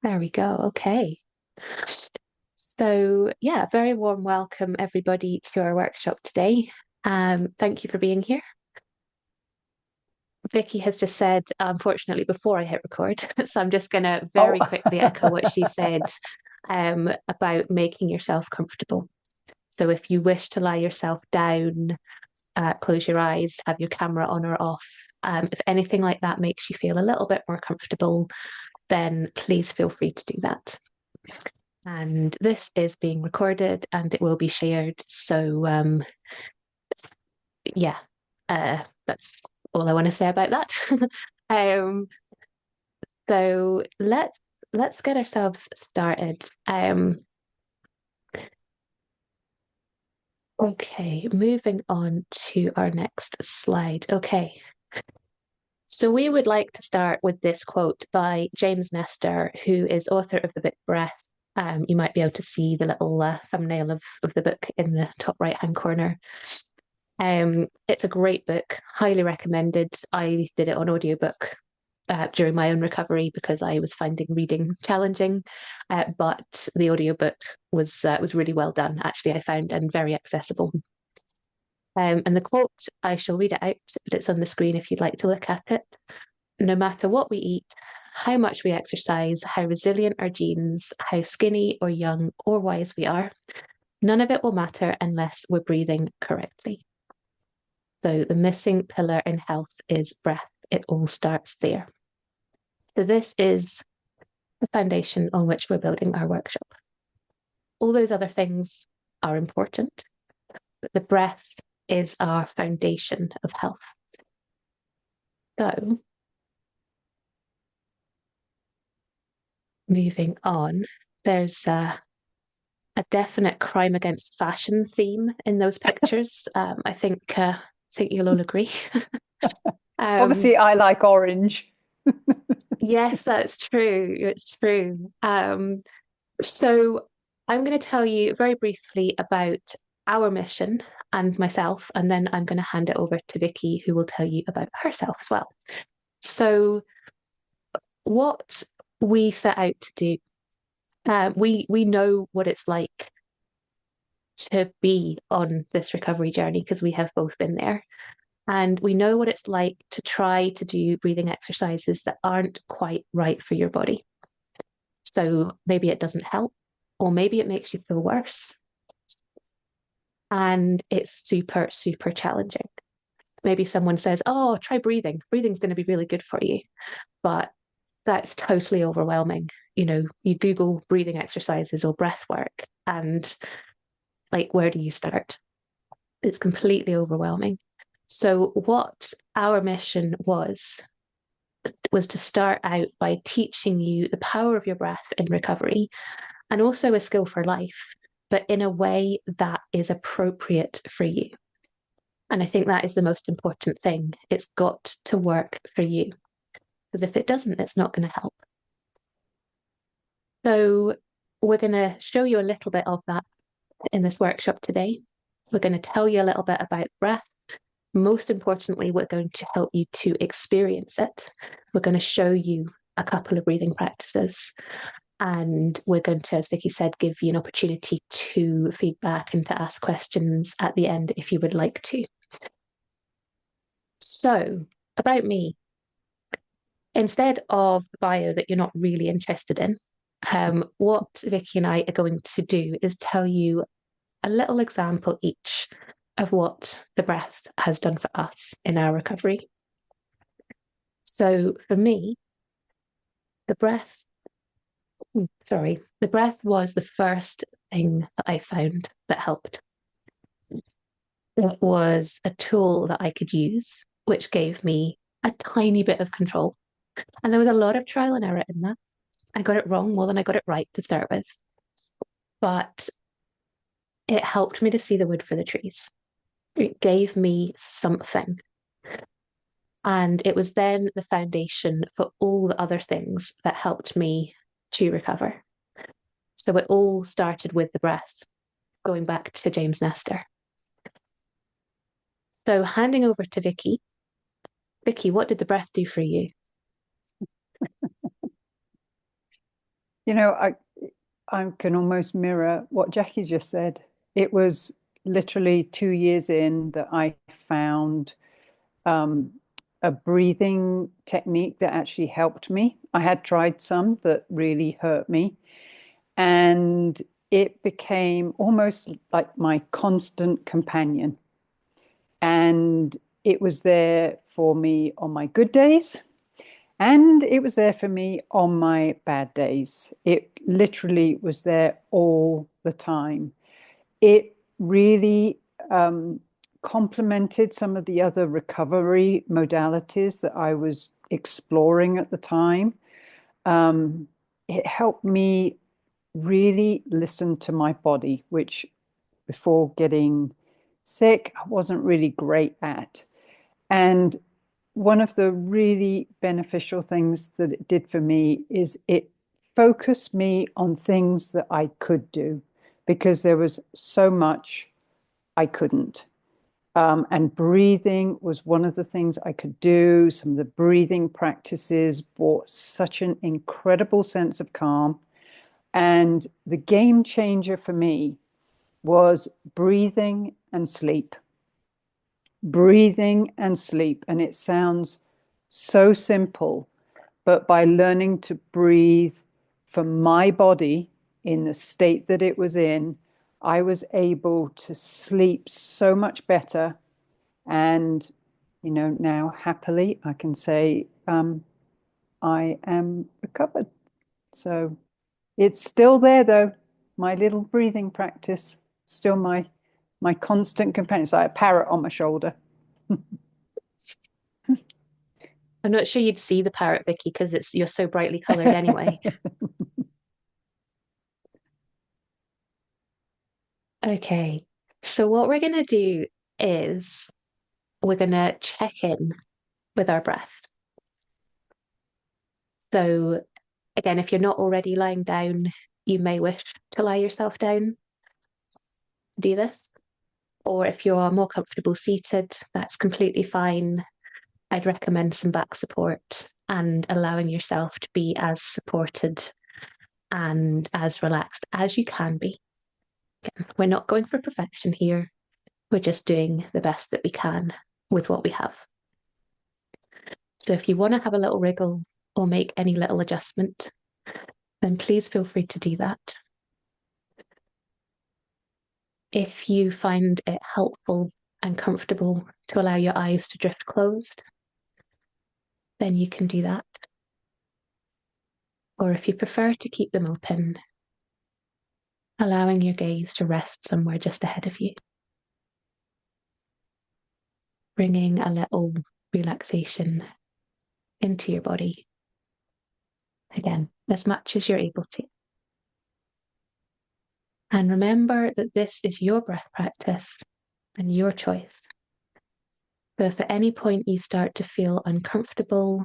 There we go. Okay. So, yeah, very warm welcome, everybody, to our workshop today. Thank you for being here. Vicky has just said, unfortunately, before I hit record, so I'm just going to Oh, very quickly echo what she said about making yourself comfortable. So, if you wish to lie yourself down, close your eyes, have your camera on or off. If anything like that makes you feel a little bit more comfortable, then please feel free to do that. And this is being recorded and it will be shared. So, yeah, that's all I want to say about that. um, so let's get ourselves started. Okay, moving on to our next slide. Okay, so we would like to start with this quote by James Nestor, who is author of the book Breath. You might be able to see the little thumbnail of the book in the top right hand corner. It's a great book, highly recommended. I did it on audiobook during my own recovery because I was finding reading challenging, but the audiobook was really well done, actually, I found, and very accessible. And the quote, I shall read it out, but it's on the screen if you'd like to look at it. No matter what we eat, how much we exercise, how resilient our genes, how skinny or young or wise we are, none of it will matter unless we're breathing correctly. So the missing pillar in health is breath. It all starts there. So this is the foundation on which we're building our workshop. All those other things are important, but the breath is our foundation of health. So moving on, there's a definite crime against fashion theme in those pictures. I think you'll all agree. um, obviously, I like orange. yes, that's true. It's true. So I'm going to tell you very briefly about our mission and myself, and then I'm going to hand it over to Vicky, who will tell you about herself as well. So what we set out to do, we know what it's like to be on this recovery journey because we have both been there. And we know what it's like to try to do breathing exercises that aren't quite right for your body. So maybe it doesn't help, or maybe it makes you feel worse. And it's super, super challenging. Maybe someone says, oh, try breathing. Breathing's going to be really good for you. But that's totally overwhelming. You know, you Google breathing exercises or breath work, and like, where do you start? It's completely overwhelming. So, what our mission was to start out by teaching you the power of your breath in recovery and also a skill for life, but in a way that is appropriate for you. And I think that is the most important thing. It's got to work for you. Because if it doesn't, it's not going to help. So we're going to show you a little bit of that in this workshop today. We're going to tell you a little bit about breath. Most importantly, we're going to help you to experience it. We're going to show you a couple of breathing practices. And we're going to, as Vicky said, give you an opportunity to feedback and to ask questions at the end if you would like to. So, about me, instead of bio that you're not really interested in, what Vicky and I are going to do is tell you a little example each of what the breath has done for us in our recovery. So for me, the breath, the breath was the first thing that I found that helped. It was a tool that I could use, which gave me a tiny bit of control. And there was a lot of trial and error in that. I got it wrong more than I got it right to start with. But it helped me to see the wood for the trees. It gave me something. And it was then the foundation for all the other things that helped me to recover. So it all started with the breath, going back to James Nestor. So handing over to Vicky. Vicky, what did the breath do for you? You know, I can almost mirror what Jackie just said. It was literally 2 years in that I found um, a breathing technique that actually helped me. I had tried some that really hurt me, and it became almost like my constant companion. And it was there for me on my good days, and it was there for me on my bad days. It literally was there all the time. It really complemented some of the other recovery modalities that I was exploring at the time. Um, it helped me really listen to my body, which before getting sick, I wasn't really great at. And one of the really beneficial things that it did for me is it focused me on things that I could do because there was so much I couldn't. And breathing was one of the things I could do. Some of the breathing practices brought such an incredible sense of calm. And the game changer for me was breathing and sleep. Breathing and sleep. And it sounds so simple, but by learning to breathe for my body in the state that it was in, I was able to sleep so much better. And, now happily I can say I am recovered. So it's still there though. My little breathing practice, still my constant companion. It's like a parrot on my shoulder. I'm not sure you'd see the parrot, Vicky, because it's you're so brightly coloured anyway. Okay, so what we're going to do is we're going to check in with our breath. So, again, if you're not already lying down, you may wish to lie yourself down to do this. Or if you're more comfortable seated, that's completely fine. I'd recommend some back support and allowing yourself to be as supported and as relaxed as you can be. Again, we're not going for perfection here. We're just doing the best that we can with what we have. So if you want to have a little wriggle or make any little adjustment, then please feel free to do that. If you find it helpful and comfortable to allow your eyes to drift closed, then you can do that. Or if you prefer to keep them open, allowing your gaze to rest somewhere just ahead of you, bringing a little relaxation into your body. Again, as much as you're able to. And remember that this is your breath practice and your choice. But if at any point you start to feel uncomfortable,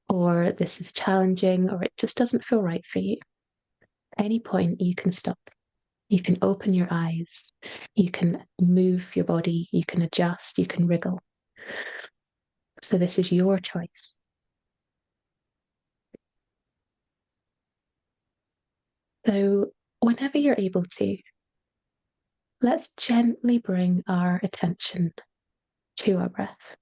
or this is challenging, or it just doesn't feel right for you, at any point you can stop. You can open your eyes, you can move your body, you can adjust, you can wriggle. So this is your choice. So whenever you're able to, let's gently bring our attention to our breath.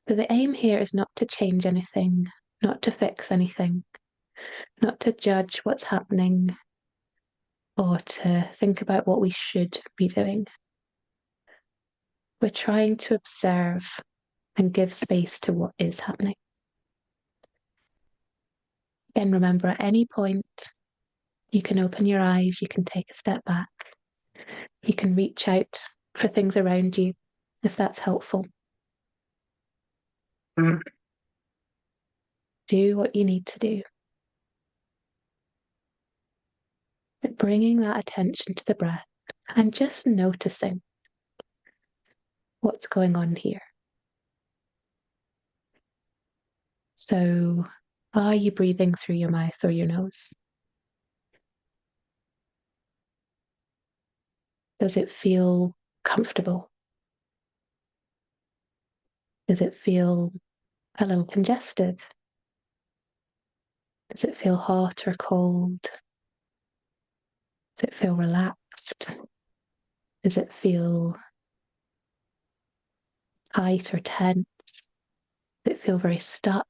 So the aim here is not to change anything, not to fix anything, not to judge what's happening or to think about what we should be doing. We're trying to observe and give space to what is happening. Again, remember at any point, you can open your eyes, you can take a step back, you can reach out for things around you if that's helpful. Do what you need to do. But bringing that attention to the breath and just noticing what's going on here. So, are you breathing through your mouth or your nose? Does it feel comfortable? Does it feel a little congested? Does it feel hot or cold? Does it feel relaxed? Does it feel tight or tense? Does it feel very stuck?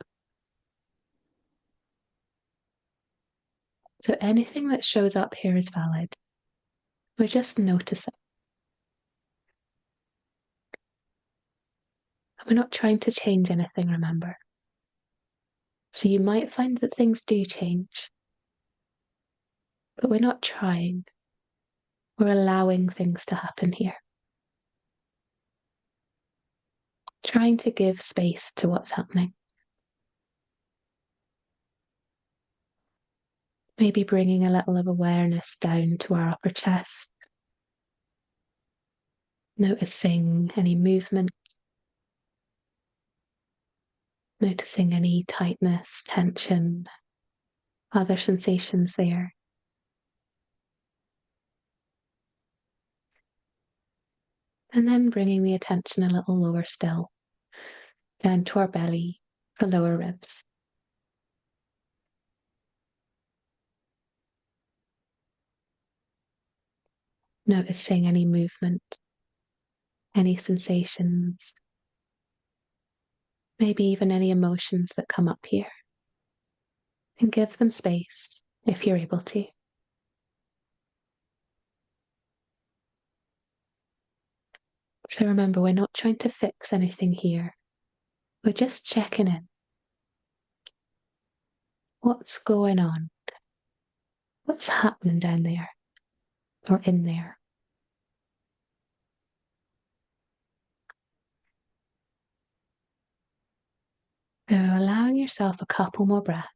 So anything that shows up here is valid. We're just noticing. We're not trying to change anything, remember. So you might find that things do change, but we're not trying. We're allowing things to happen here. Trying to give space to what's happening. Maybe bringing a little of awareness down to our upper chest. Noticing any movement. Noticing any tightness, tension, other sensations there. And then bringing the attention a little lower still, down to our belly, the lower ribs. Noticing any movement, any sensations, maybe even any emotions that come up here. And give them space if you're able to. So remember, we're not trying to fix anything here. We're just checking in. What's going on? What's happening down there or in there? So allowing yourself a couple more breaths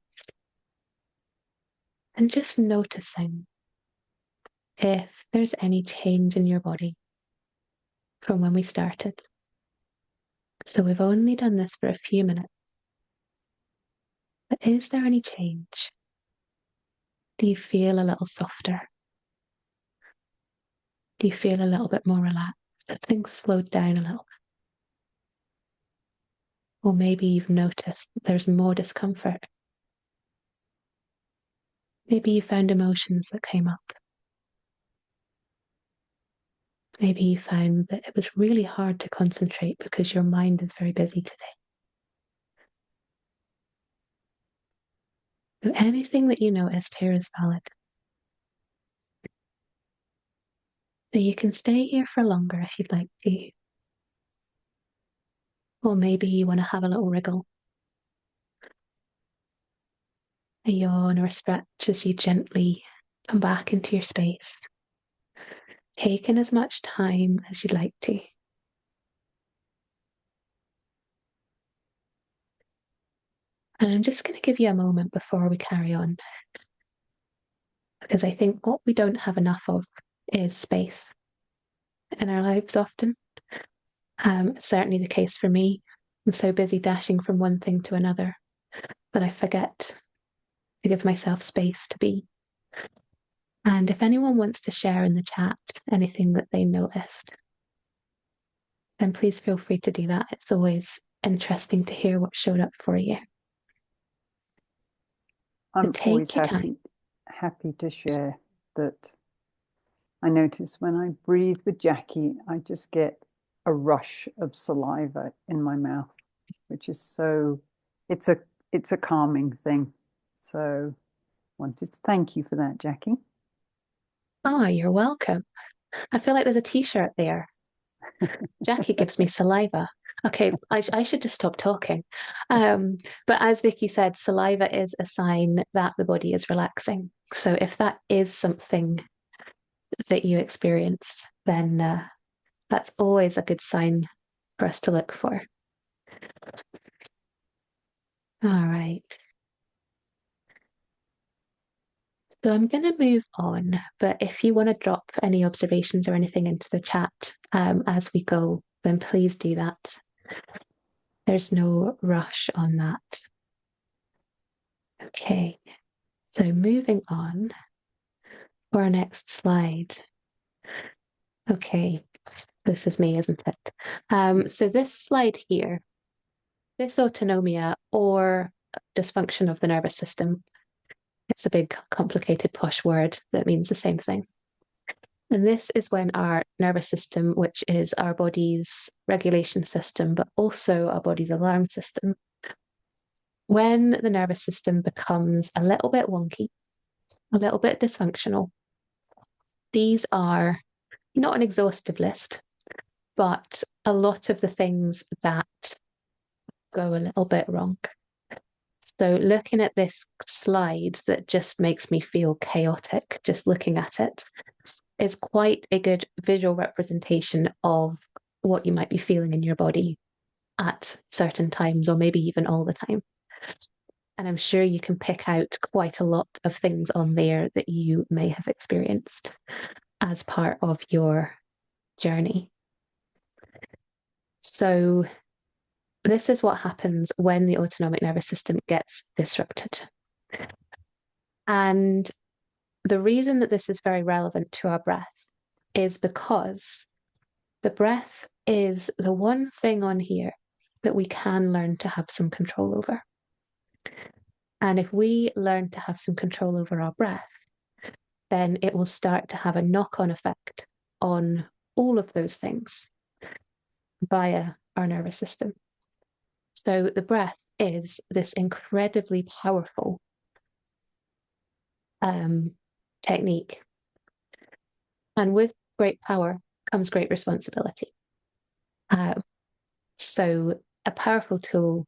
and just noticing if there's any change in your body from when we started. So we've only done this for a few minutes, but is there any change? Do you feel a little softer? Do you feel a little bit more relaxed? Have things slowed down a little? Or maybe you've noticed that there's more discomfort. Maybe you found emotions that came up. Maybe you found that it was really hard to concentrate because your mind is very busy today. So anything that you noticed here is valid. So you can stay here for longer if you'd like to. Or maybe you want to have a little wriggle, a yawn or a stretch as you gently come back into your space, taking as much time as you'd like to. And I'm just going to give you a moment before we carry on, because I think what we don't have enough of is space in our lives often. It's certainly the case for me. I'm so busy dashing from one thing to another that I forget to give myself space to be. And if anyone wants to share in the chat anything that they noticed, then please feel free to do that. It's always interesting to hear what showed up for you. But I'm always take your time. happy to share that. I notice when I breathe with Jackie, I just get a rush of saliva in my mouth, which is so, it's a it's a calming thing. So wanted to thank you for that, Jackie. Oh, you're welcome. I feel like there's a t-shirt there. Jackie gives me saliva. Okay, I should just stop talking. But as Vicky said, saliva is a sign that the body is relaxing. So if that is something that you experienced, then that's always a good sign for us to look for. All right. So I'm going to move on, but if you want to drop any observations or anything into the chat as we go, then please do that. There's no rush on that. Okay, so moving on for our next slide. Okay, this is me, isn't it? So this slide here, dysautonomia or dysfunction of the nervous system, It's a big, complicated, posh word that means the same thing. And this is when our nervous system, which is our body's regulation system, but also our body's alarm system, when the nervous system becomes a little bit wonky, a little bit dysfunctional, these are not an exhaustive list, but a lot of the things that go a little bit wrong. So, looking at this slide that just makes me feel chaotic, just looking at it, is quite a good visual representation of what you might be feeling in your body at certain times, or maybe even all the time. And I'm sure you can pick out quite a lot of things on there that you may have experienced as part of your journey. So, this is what happens when the autonomic nervous system gets disrupted. And the reason that this is very relevant to our breath is because the breath is the one thing on here that we can learn to have some control over. And if we learn to have some control over our breath, then it will start to have a knock-on effect on all of those things via our nervous system. So the breath is this incredibly powerful technique. And with great power comes great responsibility. So a powerful tool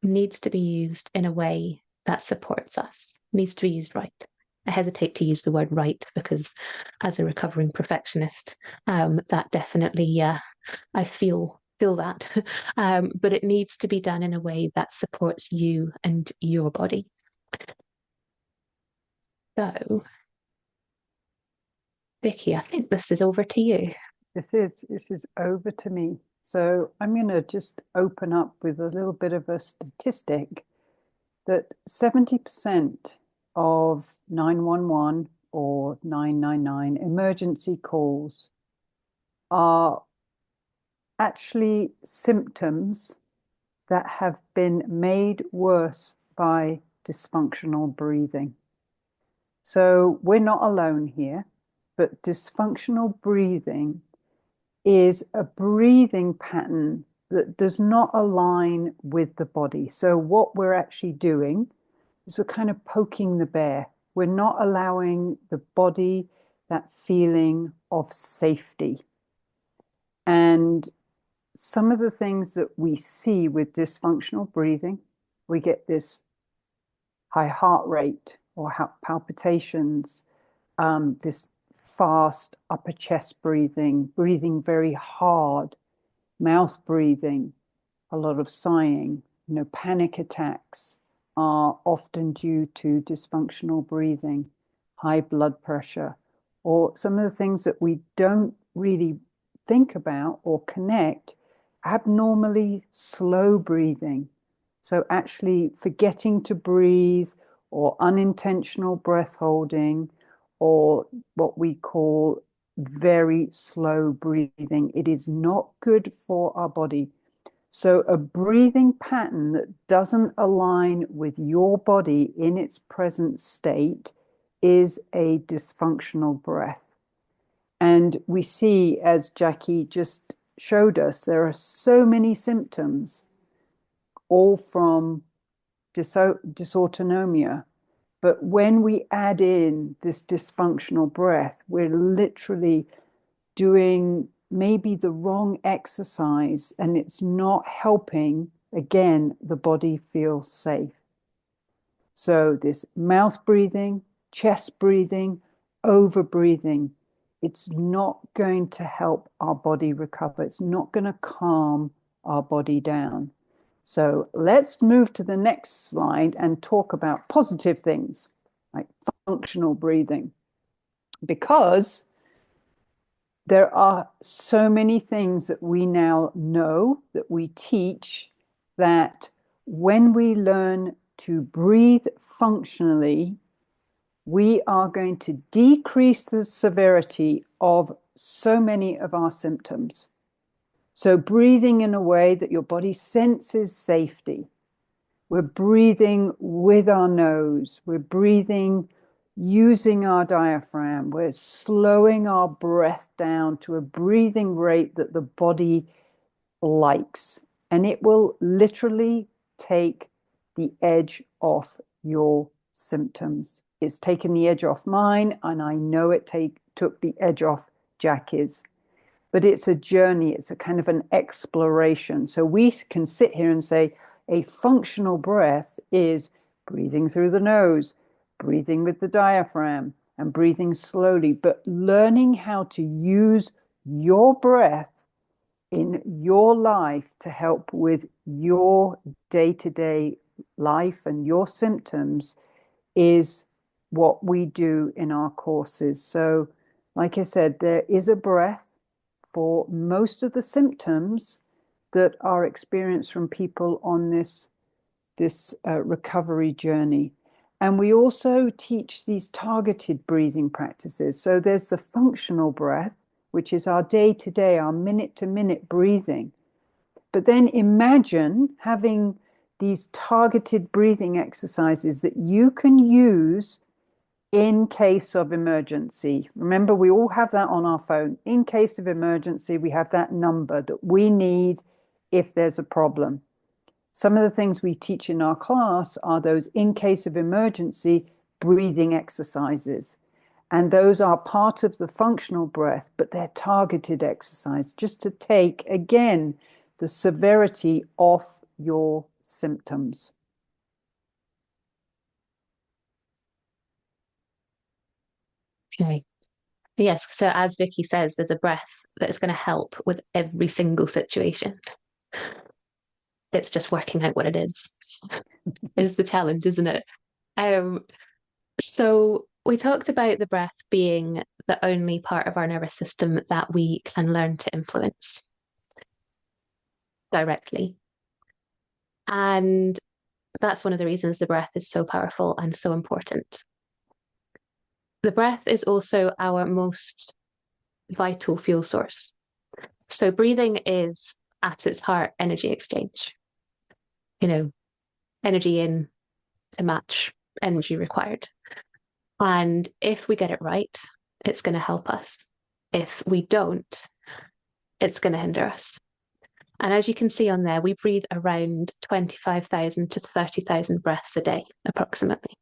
needs to be used in a way that supports us, needs to be used right. I hesitate to use the word right because as a recovering perfectionist, that definitely, I feel that. But it needs to be done in a way that supports you and your body. So, Vicky, I think this is over to you. This is over to me. So I'm going to just open up with a little bit of a statistic that 70% of 911 or 999 emergency calls are actually symptoms that have been made worse by dysfunctional breathing. So we're not alone here, but dysfunctional breathing is a breathing pattern that does not align with the body. So what we're actually doing is we're kind of poking the bear. We're not allowing the body that feeling of safety. And some of the things that we see with dysfunctional breathing, we get this high heart rate or palpitations, this fast upper chest breathing, breathing very hard, mouth breathing, a lot of sighing. Panic attacks are often due to dysfunctional breathing, high blood pressure, or some of the things that we don't really think about or connect, abnormally slow breathing. So actually forgetting to breathe or unintentional breath holding or what we call very slow breathing. It is not good for our body. So a breathing pattern that doesn't align with your body in its present state is a dysfunctional breath. And we see, as Jackie just showed us, there are so many symptoms, all from dysautonomia. But when we add in this dysfunctional breath, we're literally doing maybe the wrong exercise and it's not helping, again, the body feel safe. So this mouth breathing, chest breathing, over breathing, it's not going to help our body recover. It's not going to calm our body down. So let's move to the next slide and talk about positive things like functional breathing, because there are so many things that we now know, that we teach, that when we learn to breathe functionally, we are going to decrease the severity of so many of our symptoms. So breathing in a way that your body senses safety. We're breathing with our nose. We're breathing using our diaphragm. We're slowing our breath down to a breathing rate that the body likes. And it will literally take the edge off your symptoms. It's taken the edge off mine, and I know it took the edge off Jackie's. But it's a journey, it's a kind of an exploration. So we can sit here and say a functional breath is breathing through the nose, breathing with the diaphragm, and breathing slowly, but learning how to use your breath in your life to help with your day-to-day life and your symptoms is what we do in our courses. So, like I said, there is a breath for most of the symptoms that are experienced from people on this recovery journey. And we also teach these targeted breathing practices. So there's the functional breath, which is our day to day, our minute to minute breathing. But then imagine having these targeted breathing exercises that you can use in case of emergency. Remember, we all have that on our phone. In case of emergency, we have that number that we need if there's a problem. Some of the things we teach in our class are those in case of emergency breathing exercises. And those are part of the functional breath, but they're targeted exercise just to take, again, the severity off your symptoms. Okay. Yes. So as Vicky says, there's a breath that is going to help with every single situation. It's just working out what it is the challenge, isn't it? Um, so we talked about the breath being the only part of our nervous system that we can learn to influence directly. And that's one of the reasons the breath is so powerful and so important. The breath is also our most vital fuel source. So breathing is at its heart energy exchange. You know, energy in a match, energy required. And if we get it right, it's going to help us. If we don't, it's going to hinder us. And as you can see on there, we breathe around 25,000 to 30,000 breaths a day, approximately.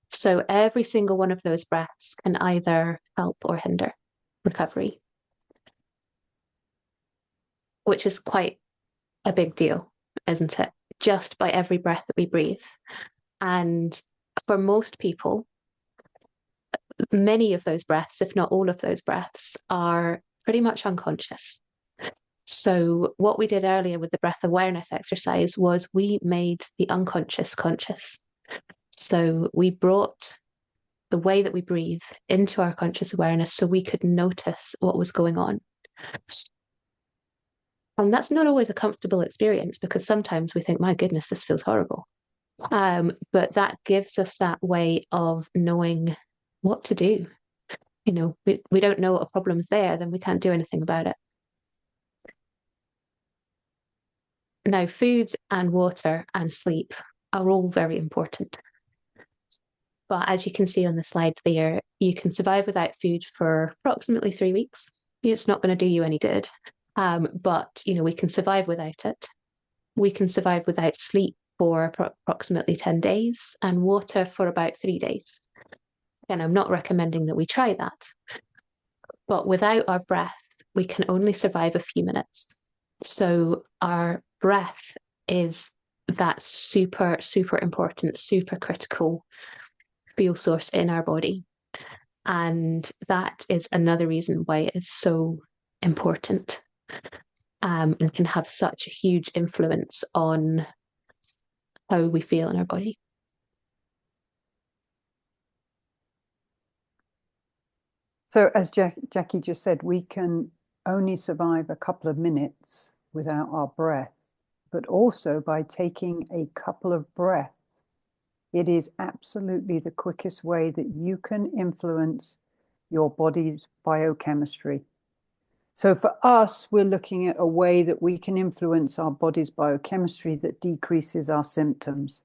So every single one of those breaths can either help or hinder recovery, which is quite a big deal, isn't it? Just by every breath that we breathe. And for most people, many of those breaths, if not all of those breaths, are pretty much unconscious. So, what we did earlier with the breath awareness exercise was we made the unconscious conscious. So, we brought the way that we breathe into our conscious awareness so we could notice what was going on. And that's not always a comfortable experience because sometimes we think, my goodness, this feels horrible. But that gives us that way of knowing what to do. You know, we don't know what a problem's there, then we can't do anything about it. Now, food and water and sleep are all very important. But as you can see on the slide there, you can survive without food for approximately 3 weeks. It's not going to do you any good. But, you know, we can survive without it. We can survive without sleep for approximately 10 days and water for about 3 days. And I'm not recommending that we try that. But without our breath, we can only survive a few minutes. So our breath is that super, super important, super critical fuel source in our body. And that is another reason why it is so important and can have such a huge influence on how we feel in our body. So, as Jackie just said, we can only survive a couple of minutes without our breath, but also by taking a couple of breaths, it is absolutely the quickest way that you can influence your body's biochemistry. So for us, we're looking at a way that we can influence our body's biochemistry that decreases our symptoms.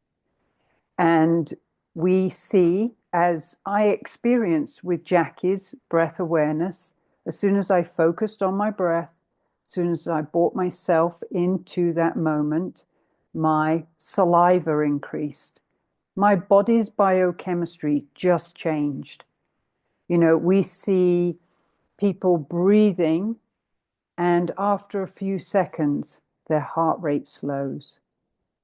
And we see, as I experienced with Jackie's breath awareness, as soon as I focused on my breath, as soon as I brought myself into that moment, my saliva increased. My body's biochemistry just changed. You know, we see people breathing, and after a few seconds, their heart rate slows.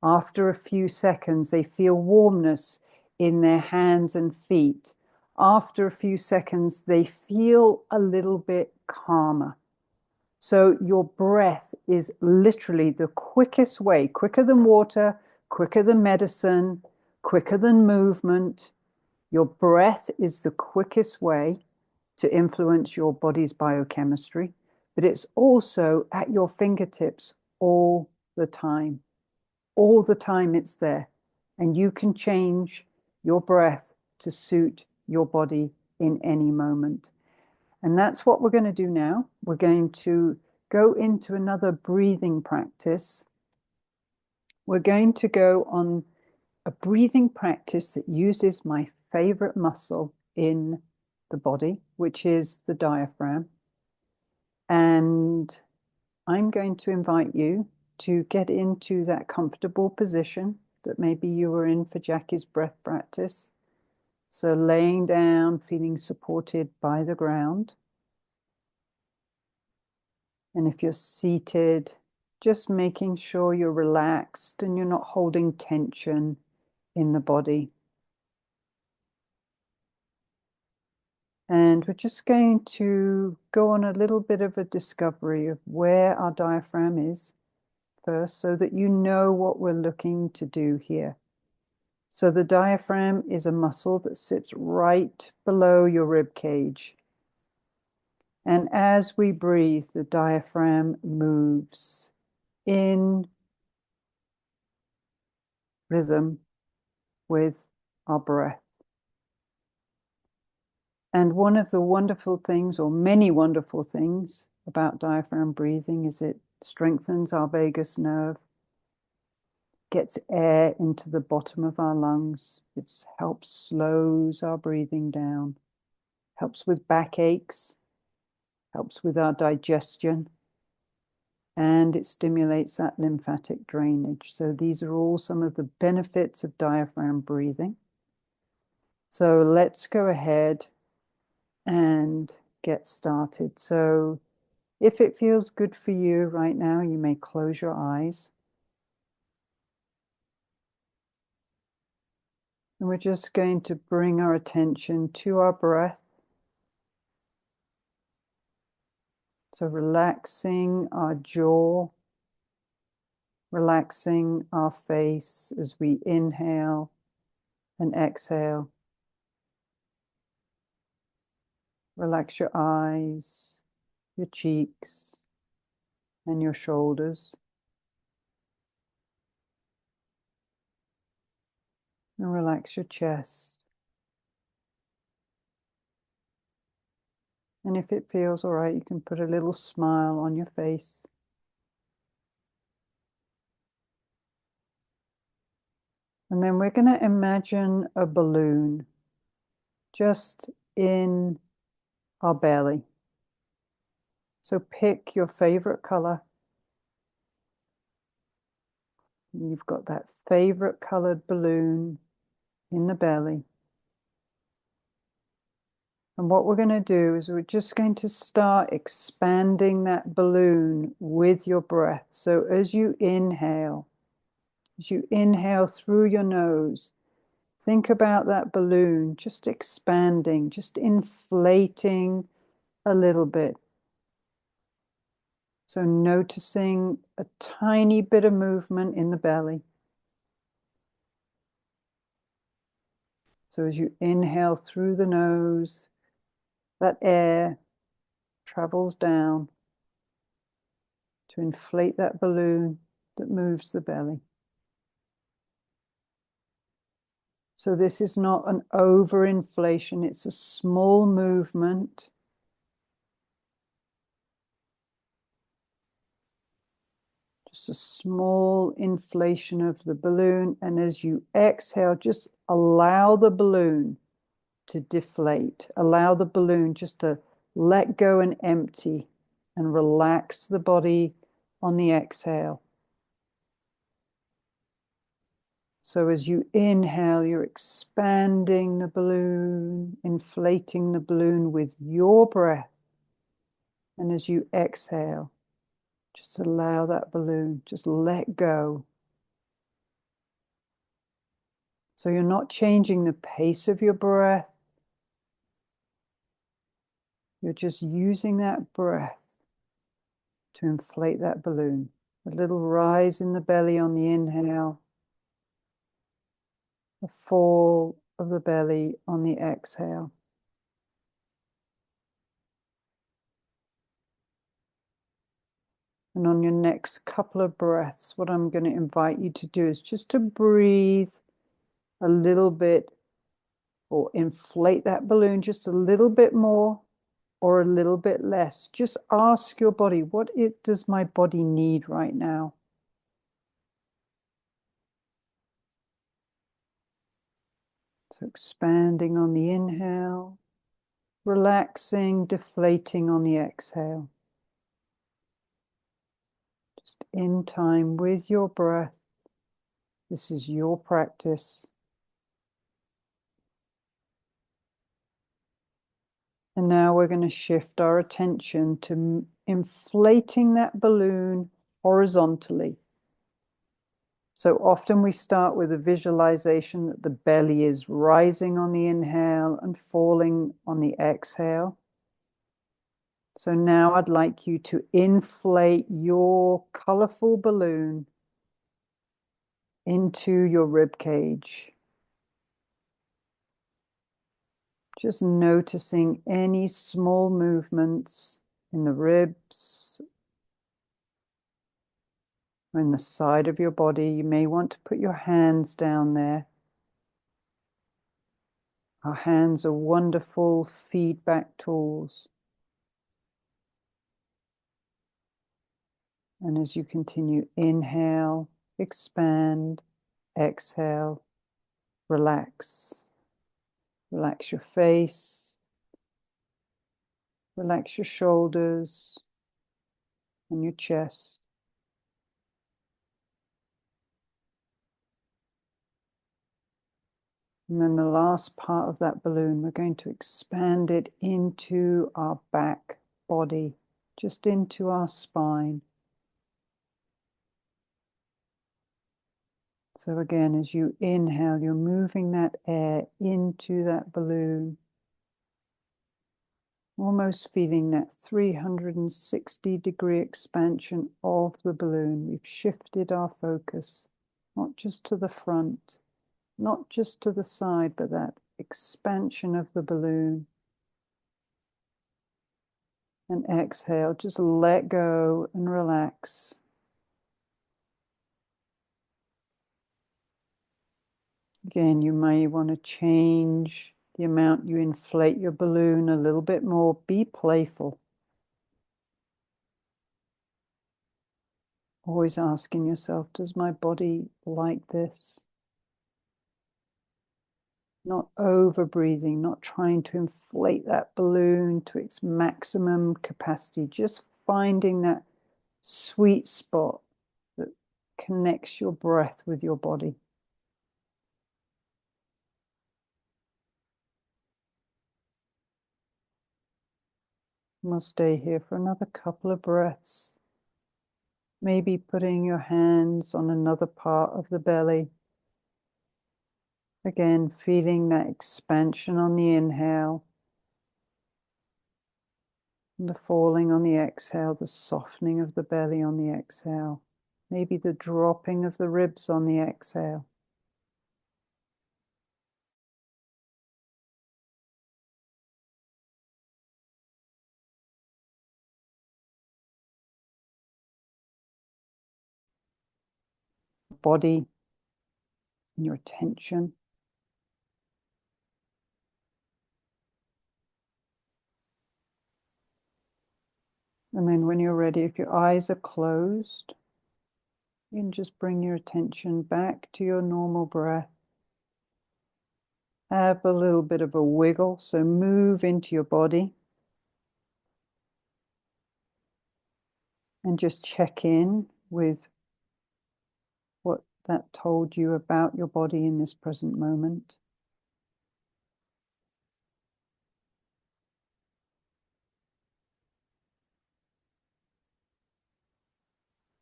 After a few seconds, they feel warmness in their hands and feet. After a few seconds, they feel a little bit calmer. So your breath is literally the quickest way, quicker than water, quicker than medicine, quicker than movement. Your breath is the quickest way to influence your body's biochemistry, but it's also at your fingertips all the time. All the time it's there. And you can change your breath to suit your body in any moment. And that's what we're going to do now. We're going to go into another breathing practice. We're going to go on a breathing practice that uses my favorite muscle in the body, which is the diaphragm. And I'm going to invite you to get into that comfortable position that maybe you were in for Jackie's breath practice. So laying down, feeling supported by the ground. And if you're seated, just making sure you're relaxed and you're not holding tension in the body. And we're just going to go on a little bit of a discovery of where our diaphragm is first, so that you know what we're looking to do here. So the diaphragm is a muscle that sits right below your rib cage. And as we breathe, the diaphragm moves in rhythm with our breath. And one of the wonderful things, or many wonderful things about diaphragm breathing, is it strengthens our vagus nerve, gets air into the bottom of our lungs. It helps slows our breathing down, helps with backaches, helps with our digestion, and it stimulates that lymphatic drainage. So these are all some of the benefits of diaphragm breathing. So let's go ahead and get started. So if it feels good for you right now, you may close your eyes. And we're just going to bring our attention to our breath. So relaxing our jaw, relaxing our face as we inhale and exhale. Relax your eyes, your cheeks, and your shoulders. And relax your chest. And if it feels all right, you can put a little smile on your face. And then we're going to imagine a balloon just in our belly. So pick your favorite color. You've got that favorite colored balloon in the belly. And what we're going to do is we're just going to start expanding that balloon with your breath. So as you inhale through your nose, think about that balloon just expanding, just inflating a little bit. So noticing a tiny bit of movement in the belly. So as you inhale through the nose, that air travels down to inflate that balloon that moves the belly. So this is not an overinflation, it's a small movement. Just a small inflation of the balloon. And as you exhale, just allow the balloon to deflate. Allow the balloon just to let go and empty and relax the body on the exhale. So as you inhale, you're expanding the balloon, inflating the balloon with your breath. And as you exhale, just allow that balloon, just let go. So you're not changing the pace of your breath. You're just using that breath to inflate that balloon. A little rise in the belly on the inhale, a fall of the belly on the exhale. And on your next couple of breaths, what I'm going to invite you to do is just to breathe a little bit or inflate that balloon just a little bit more or a little bit less. Just ask your body, does my body need right now? So expanding on the inhale, relaxing, deflating on the exhale. Just in time with your breath. This is your practice. And now we're going to shift our attention to inflating that balloon horizontally. So often we start with a visualization that the belly is rising on the inhale and falling on the exhale. So now I'd like you to inflate your colorful balloon into your rib cage. Just noticing any small movements in the ribs or in the side of your body. You may want to put your hands down there. Our hands are wonderful feedback tools. And as you continue, inhale, expand, exhale, relax. Relax your face, relax your shoulders and your chest. And then the last part of that balloon, we're going to expand it into our back body, just into our spine. So again, as you inhale, you're moving that air into that balloon, almost feeling that 360-degree expansion of the balloon. We've shifted our focus, not just to the front, not just to the side, but that expansion of the balloon. And exhale, just let go and relax. Again, you may want to change the amount you inflate your balloon a little bit more. Be playful. Always asking yourself, does my body like this? Not over breathing, not trying to inflate that balloon to its maximum capacity, just finding that sweet spot that connects your breath with your body. We'll stay here for another couple of breaths. Maybe putting your hands on another part of the belly. Again, feeling that expansion on the inhale. And the falling on the exhale, the softening of the belly on the exhale. Maybe the dropping of the ribs on the exhale. Body and your attention. And then when you're ready, if your eyes are closed, And just bring your attention back to your normal breath. Have a little bit of a wiggle, so move into your body and just check in with what that told you about your body in this present moment.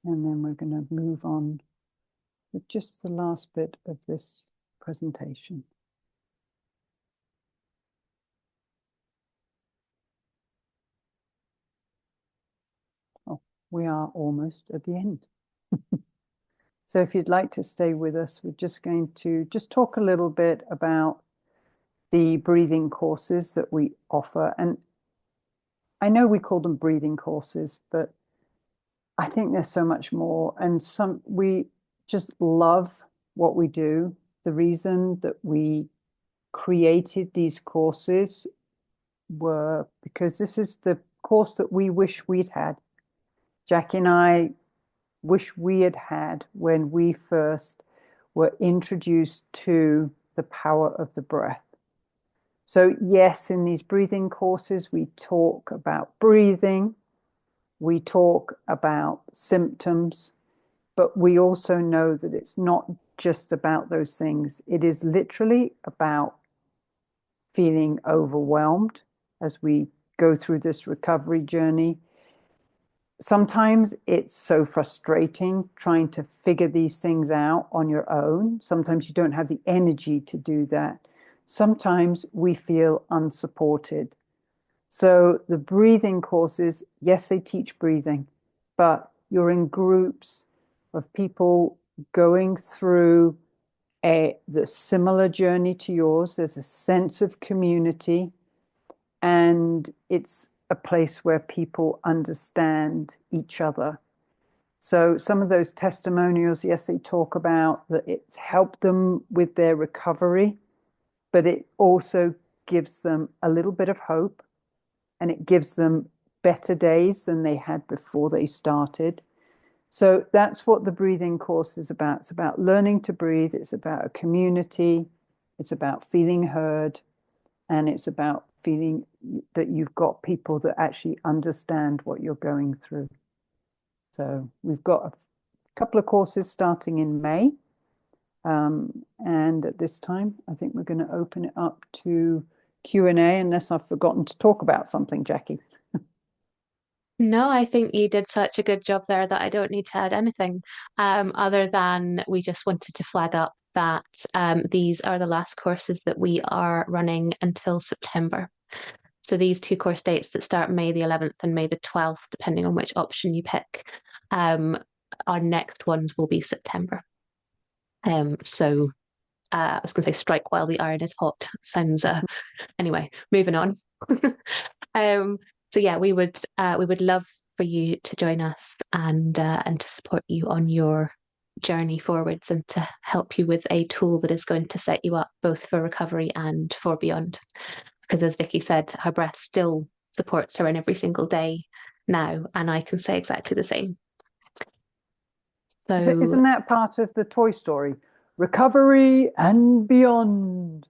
And then we're going to move on with just the last bit of this presentation. Oh, we are almost at the end. So if you'd like to stay with us, we're just going to just talk a little bit about the breathing courses that we offer. And I know we call them breathing courses, but I think there's so much more. And we just love what we do. The reason that we created these courses were because this is the course that we wish we'd had. Jackie and I wish we had had when we first were introduced to the power of the breath. So, yes, in these breathing courses, we talk about breathing, we talk about symptoms, but we also know that it's not just about those things. It is literally about feeling overwhelmed as we go through this recovery journey. Sometimes it's so frustrating trying to figure these things out on your own. Sometimes you don't have the energy to do that. Sometimes we feel unsupported. So the breathing courses, yes, they teach breathing, but you're in groups of people going through the similar journey to yours. There's a sense of community, and it's a place where people understand each other. So some of those testimonials, yes, they talk about that it's helped them with their recovery, but it also gives them a little bit of hope, and it gives them better days than they had before they started. So that's what the breathing course is about. It's about learning to breathe. It's about a community. It's about feeling heard. And it's about feeling that you've got people that actually understand what you're going through. So we've got a couple of courses starting in May. And at this time, I think we're going to open it up to Q&A, unless I've forgotten to talk about something, Jackie. No, I think you did such a good job there that I don't need to add anything, other than we just wanted to flag up that these are the last courses that we are running until September. So these two course dates that start May the 11th and May the 12th, depending on which option you pick, our next ones will be September. So I was going to say strike while the iron is hot. Sounds anyway. Moving on. um, so yeah, we would love for you to join us and to support you on your journey forwards and to help you with a tool that is going to set you up both for recovery and for beyond. Because as Vicky said, her breath still supports her in every single day now, and I can say exactly the same. So Isn't that part of the Toy Story? Recovery and beyond.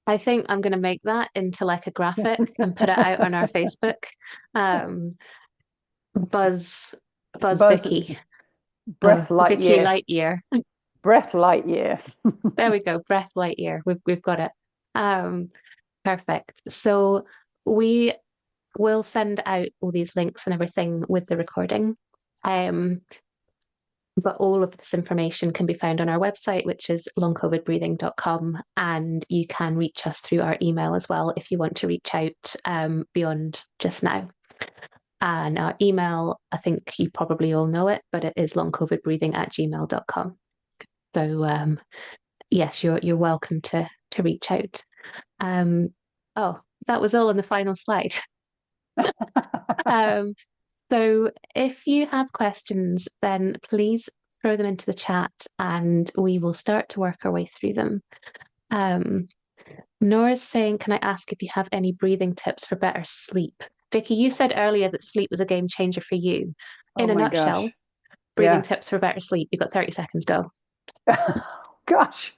I think I'm going to make that into like a graphic and put it out on our Facebook. Um, Buzz, Buzz Buzz, Vicky, Breath Vicky Lightyear, Lightyear. Breath Lightyear. There we go, Breath Lightyear. We've got it. Um, Perfect. So we will send out all these links and everything with the recording. Um, but all of this information can be found on our website, which is longcovidbreathing.com. And you can reach us through our email as well if you want to reach out beyond just now. And our email, I think you probably all know it, but it is longcovidbreathing@gmail.com. So yes, you're welcome to reach out. Um, oh, that was all on the final slide. Um, so if you have questions, then please throw them into the chat and we will start to work our way through them. Nora's saying, can I ask if you have any breathing tips for better sleep? Vicky, you said earlier that sleep was a game changer for you. Oh In a my nutshell, gosh. Breathing Yeah. tips for better sleep. You've got 30 seconds, go. Gosh.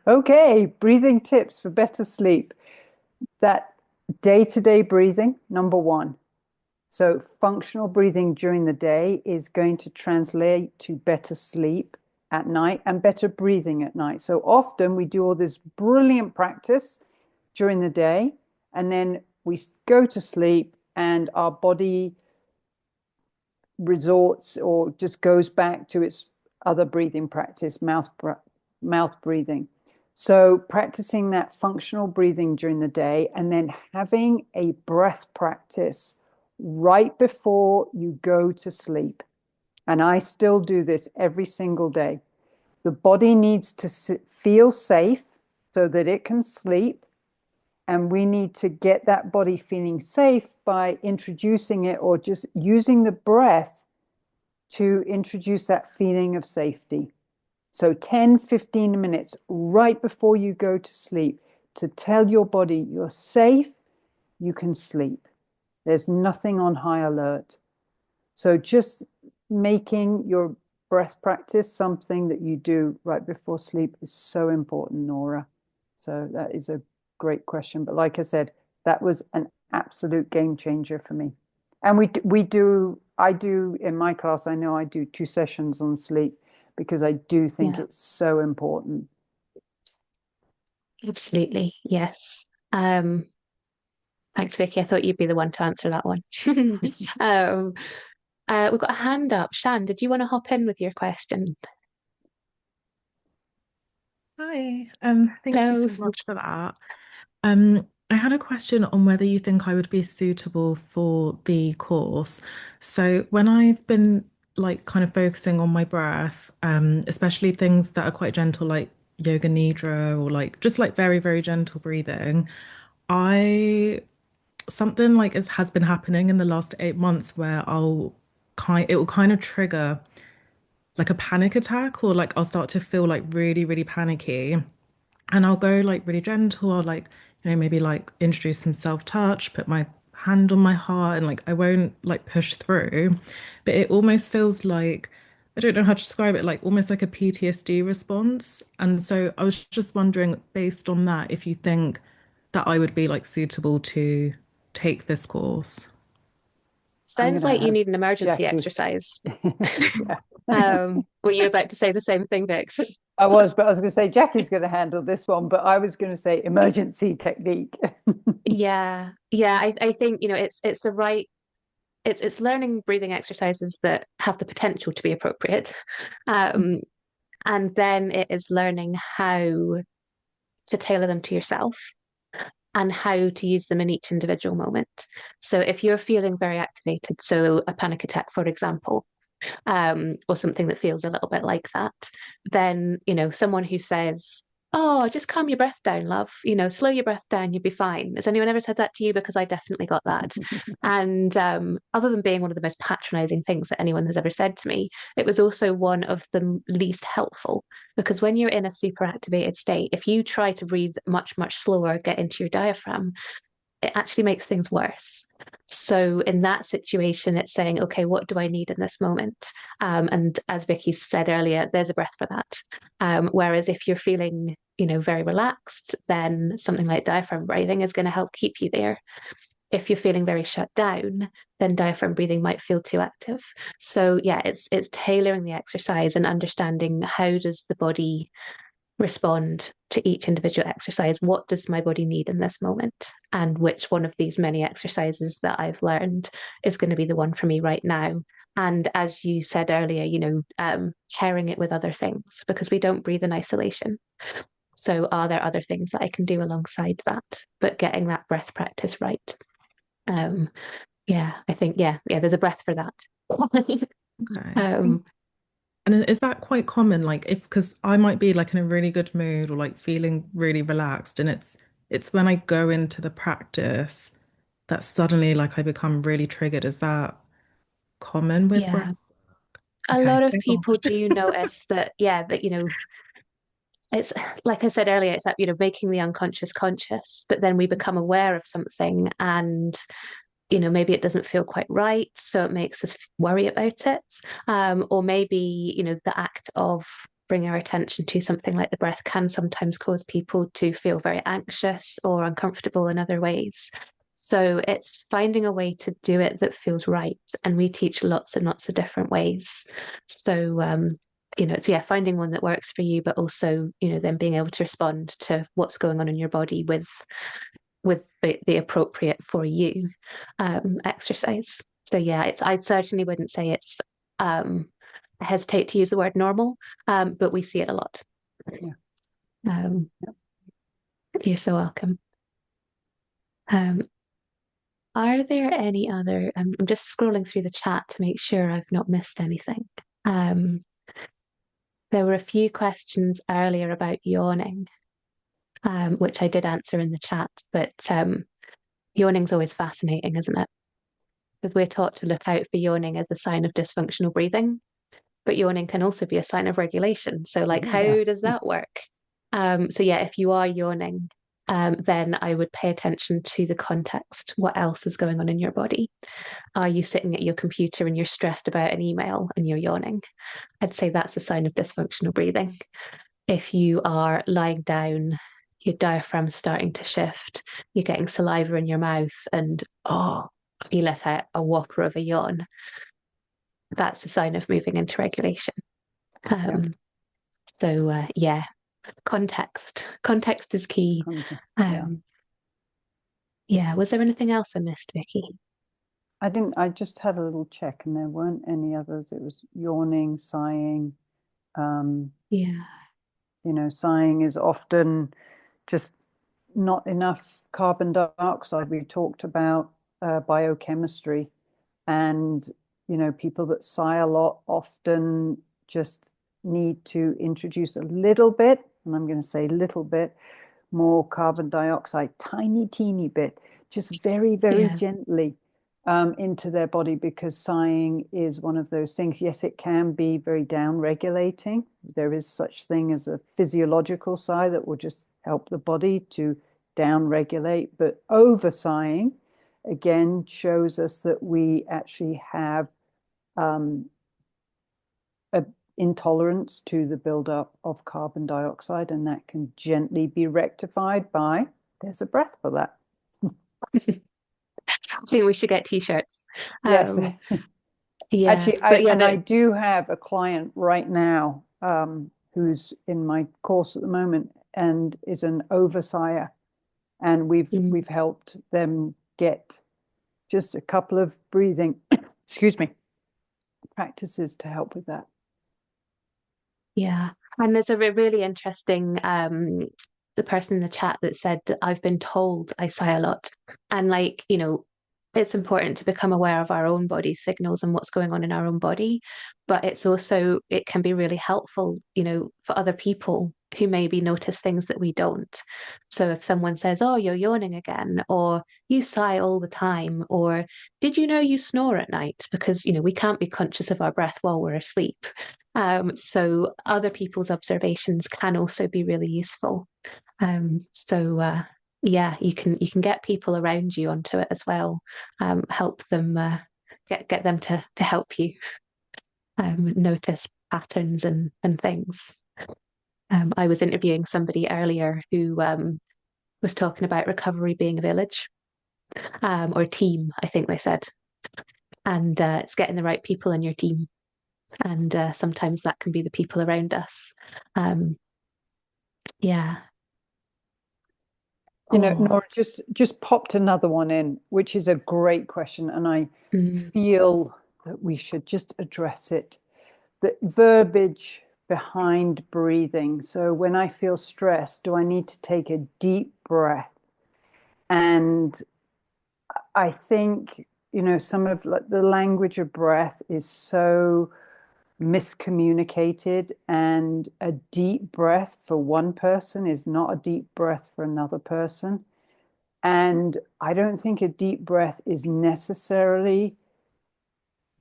Okay, breathing tips for better sleep. That day-to-day breathing, number one. So functional breathing during the day is going to translate to better sleep at night and better breathing at night. So often we do all this brilliant practice during the day, and then we go to sleep and our body resorts or just goes back to its other breathing practice, mouth breathing. So practicing that functional breathing during the day and then having a breath practice right before you go to sleep. And I still do this every single day. The body needs to feel safe so that it can sleep. And we need to get that body feeling safe by introducing it or just using the breath to introduce that feeling of safety. So 10, 15 minutes right before you go to sleep to tell your body you're safe, you can sleep. There's nothing on high alert. So just making your breath practice something that you do right before sleep is so important, Nora. So that is a great question. But like I said, that was an absolute game changer for me. And I do in my class, I know I do 2 sessions on sleep because I do think Yeah, it's so important. absolutely. Yes. Um, Thanks, Vicky. I thought you'd be the one to answer that one. Um, we've got a hand up. Shan, did you want to hop in with your question? Hi, thank you Hello. so much for that. I had a question on whether you think I would be suitable for the course. So when I've been like kind of focusing on my breath, especially things that are quite gentle, like yoga nidra or like just like very, very gentle breathing, I something like has been happening in the last 8 months where it will kind of trigger like a panic attack or like I'll start to feel like really, really panicky and I'll go like really gentle. I'll like, maybe like introduce some self-touch, put my hand on my heart, and like I won't like push through. But it almost feels like, I don't know how to describe it, like almost like a PTSD response. And so I was just wondering, based on that, if you think that I would be like suitable to take this course. I'm Sounds going to like you have need an emergency Jackie. exercise. Yeah. Were you about to say the same thing, Vix? But I was going to say Jackie's going to handle this one, but I was going to say emergency technique. Yeah, yeah. I think, it's the right it's learning breathing exercises that have the potential to be appropriate. Um, and then it is learning how to tailor them to yourself and how to use them in each individual moment. So if you're feeling very activated, so a panic attack, for example, or something that feels a little bit like that, then, someone who says, oh, just calm your breath down, love, slow your breath down, you'll be fine. Has anyone ever said that to you? Because I definitely got that. And other than being one of the most patronizing things that anyone has ever said to me, it was also one of the least helpful. Because when you're in a super activated state, if you try to breathe much, much slower, get into your diaphragm, it actually makes things worse. So in that situation, it's saying, okay, what do I need in this moment? And as Vicky said earlier, there's a breath for that. Whereas if you're feeling, very relaxed, then something like diaphragm breathing is going to help keep you there. If you're feeling very shut down, then diaphragm breathing might feel too active. So yeah, it's tailoring the exercise and understanding how does the body respond to each individual exercise. What does my body need in this moment? And which one of these many exercises that I've learned is going to be the one for me right now? And as you said earlier, pairing it with other things because we don't breathe in isolation. So, are there other things that I can do alongside that? But getting that breath practice right. Um, yeah, I think, yeah, there's a breath for that. Okay. um, And is that quite common? Like if because I might be like in a really good mood or like feeling really relaxed and it's when I go into the practice that suddenly like I become really triggered. Is that common with breath? yeah, a Okay. lot of Thank God. people do notice that, yeah, that, it's like I said earlier, it's that, making the unconscious conscious, but then we become aware of something and maybe it doesn't feel quite right, so it makes us worry about it. Or maybe, the act of bringing our attention to something like the breath can sometimes cause people to feel very anxious or uncomfortable in other ways. So it's finding a way to do it that feels right. And we teach lots and lots of different ways. So, it's finding one that works for you, but also, then being able to respond to what's going on in your body with the appropriate for you exercise. So yeah, I certainly wouldn't say it's I hesitate to use the word normal, but we see it a lot. Yeah. Um, you're so welcome. Um, are there any other? I'm just scrolling through the chat to make sure I've not missed anything. There were a few questions earlier about yawning, which I did answer in the chat, but yawning's always fascinating, isn't it? Because we're taught to look out for yawning as a sign of dysfunctional breathing, but yawning can also be a sign of regulation. So, like, how Yeah. does that work? So, yeah, if you are yawning, then I would pay attention to the context. What else is going on in your body? Are you sitting at your computer and you're stressed about an email and you're yawning? I'd say that's a sign of dysfunctional breathing. If you are lying down, your diaphragm's starting to shift, you're getting saliva in your mouth, and you let out a whopper of a yawn, that's a sign of moving into regulation. So yeah, context. Context is key. Yeah. Yeah. Was there anything else I missed, Vicky? I just had a little check and there weren't any others. It was yawning, sighing. Yeah. Sighing is often just not enough carbon dioxide. We talked about biochemistry, and people that sigh a lot often just need to introduce a little bit, and I'm going to say little bit more carbon dioxide, tiny, teeny bit, just very, very Yeah. gently into their body, because sighing is one of those things. Yes, it can be very down regulating. There is such thing as a physiological sigh that will just help the body to down regulate, but over sighing again shows us that we actually have a intolerance to the buildup of carbon dioxide, and that can gently be rectified by, there's a breath for that. I think we should get t-shirts. Yes. Yeah. Actually, But yeah, I do have a client right now who's in my course at the moment and is an oversighter, and we've helped them get just a couple of breathing, excuse me, practices to help with that. Yeah. And there's a really interesting the person in the chat that said, I've been told I sigh a lot. And like, it's important to become aware of our own body signals and what's going on in our own body. But it can be really helpful, for other people who maybe notice things that we don't. So if someone says, oh, you're yawning again, or you sigh all the time, or did you know you snore at night? Because, we can't be conscious of our breath while we're asleep. So other people's observations can also be really useful. Yeah, you can get people around you onto it as well. Help them get them to help you notice patterns and things. I was interviewing somebody earlier who was talking about recovery being a village or team, I think they said, and it's getting the right people in your team, and sometimes that can be the people around us. Yeah. Nora just popped another one in, which is a great question, and I feel that we should just address it. The verbiage behind breathing. So when I feel stressed, do I need to take a deep breath? And I think, some of the language of breath is so miscommunicated, and a deep breath for one person is not a deep breath for another person. And I don't think a deep breath is necessarily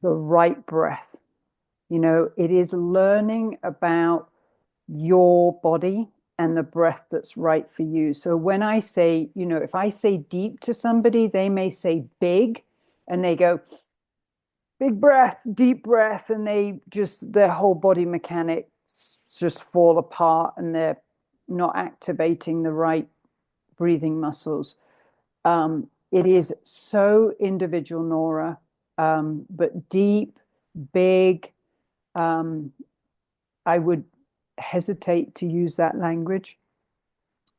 the right breath. It is learning about your body and the breath that's right for you. So when I say, if I say deep to somebody, they may say big, and they go, big breath, deep breath, and their whole body mechanics just fall apart and they're not activating the right breathing muscles. It is so individual, Nora, but deep, big. I would hesitate to use that language.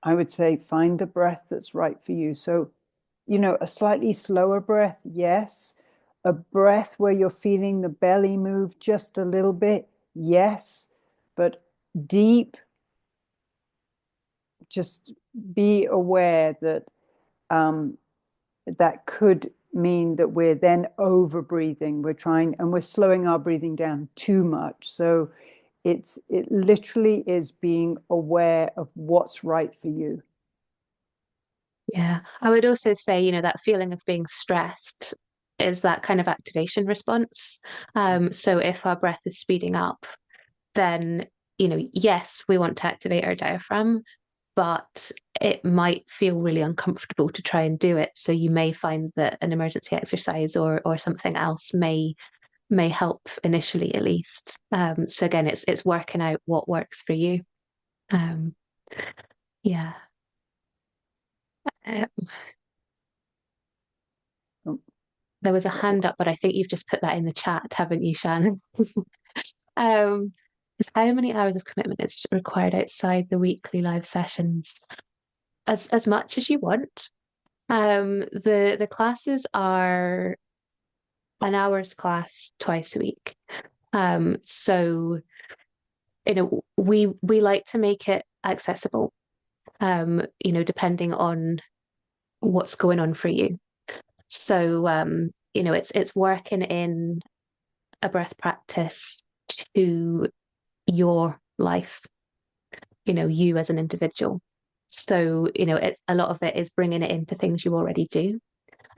I would say find the breath that's right for you. So, a slightly slower breath, yes. A breath where you're feeling the belly move just a little bit, yes. But deep, just be aware that that could mean that we're then over breathing. We're slowing our breathing down too much. So it literally is being aware of what's right for you. Yeah. I would also say, that feeling of being stressed is that kind of activation response. So if our breath is speeding up, then, yes, we want to activate our diaphragm, but it might feel really uncomfortable to try and do it. So you may find that an emergency exercise or something else may help initially at least. So again, it's working out what works for you. Um, yeah. Uh, Oh, there was a hand up, but I think you've just put that in the chat, haven't you, Shannon? Um, is how many hours of commitment is required outside the weekly live sessions? As much as you want. The classes are an hour's class twice a week. So we like to make it accessible. Depending on what's going on for you. So it's working in a breath practice to your life, you as an individual. So, it's a lot of it is bringing it into things you already do.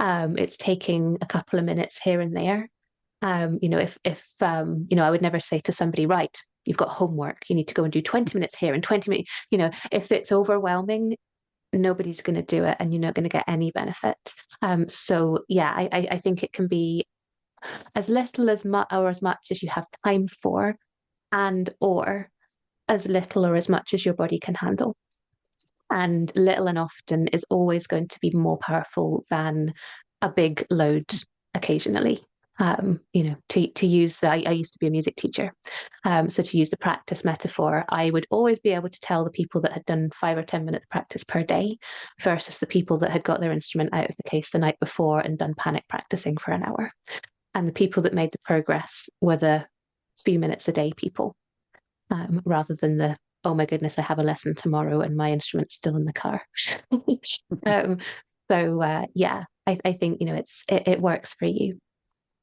It's taking a couple of minutes here and there. If I would never say to somebody, right, you've got homework, you need to go and do 20 minutes here and 20 minutes, if it's overwhelming, nobody's going to do it and you're not going to get any benefit. So yeah, I think it can be as little as much or as much as you have time for, and or as little or as much as your body can handle. And little and often is always going to be more powerful than a big load occasionally. To use I used to be a music teacher. So to use the practice metaphor, I would always be able to tell the people that had done 5 or 10 minute practice per day versus the people that had got their instrument out of the case the night before and done panic practicing for an hour. And the people that made the progress were the few minutes a day people, rather than the, oh my goodness, I have a lesson tomorrow and my instrument's still in the car. um, yeah, I think it works for you.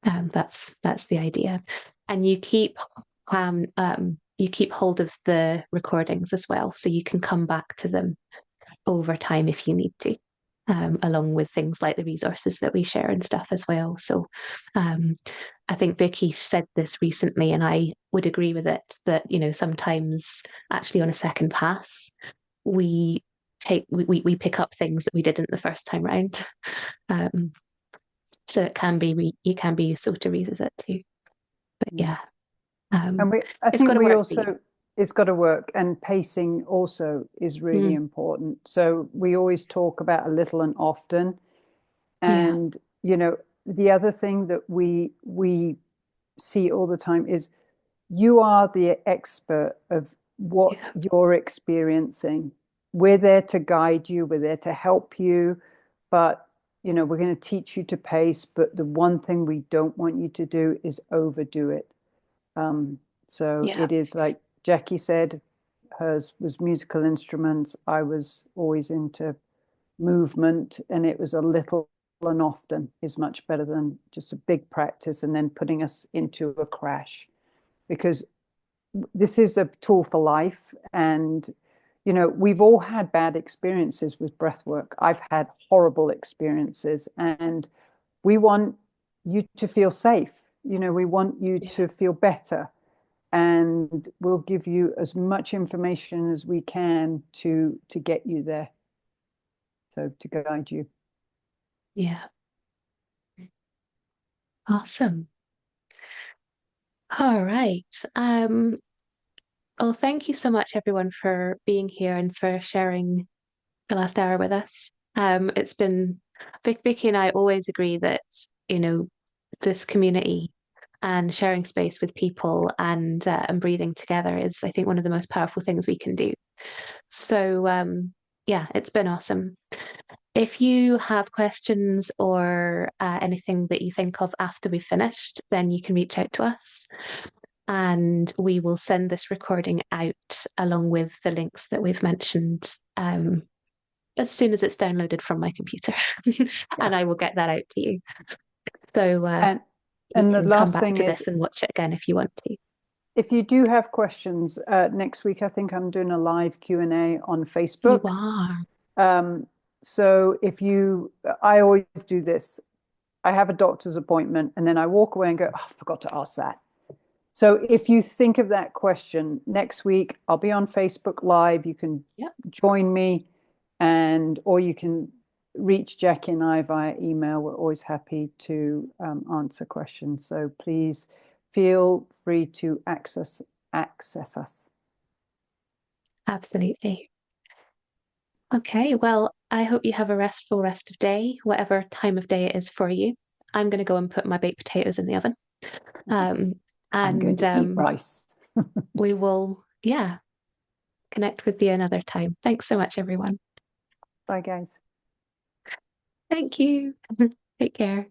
That's the idea, and you keep hold of the recordings as well, so you can come back to them over time if you need to, along with things like the resources that we share and stuff as well. So, I think Vicky said this recently, and I would agree with it that sometimes actually on a second pass we we pick up things that we didn't the first time round. Um, so it can be you can be useful to revisit too. But yeah, And I it's think got to we work for you. also, it's got to work, and pacing also is really important. So we always talk about a little and often. Yeah, And, the other thing that we see all the time is you are the expert of what yeah, you're experiencing. We're there to guide you, we're there to help you, but we're going to teach you to pace. But the one thing we don't want you to do is overdo it. So yeah, it is like Jackie said, hers was musical instruments. I was always into movement, and it was a little and often is much better than just a big practice and then putting us into a crash, because this is a tool for life. And we've all had bad experiences with breath work. I've had horrible experiences, and we want you to feel safe. We want you yeah, to feel better, and we'll give you as much information as we can to get you there, so to guide you. yeah. Awesome. All right. Well, thank you so much, everyone, for being here and for sharing the last hour with us. It's been Vicky and I always agree that, you know, this community and sharing space with people and breathing together is, I think, one of the most powerful things we can do. So, yeah, it's been awesome. If you have questions or anything that you think of after we've finished, then you can reach out to us and we will send this recording out along with the links that we've mentioned as soon as it's downloaded from my computer. And I will get that out to you. So And you the can come last back thing to is, this and watch it again if you want to. if you do have questions, next week I think I'm doing a live Q&A on You Facebook. are. So I always do this. I have a doctor's appointment and then I walk away and go, oh, I forgot to ask that. So if you think of that question next week, I'll be on Facebook Live. You can join me or you can reach Jackie and I via email. We're always happy to answer questions. So please feel free to access us. Absolutely. Okay, well, I hope you have a restful rest of day, whatever time of day it is for you. I'm going to go and put my baked potatoes in the oven. Um, I'm going and to eat rice. we will, yeah, connect with you another time. Thanks so much, everyone. Bye, guys. Thank you. Take care.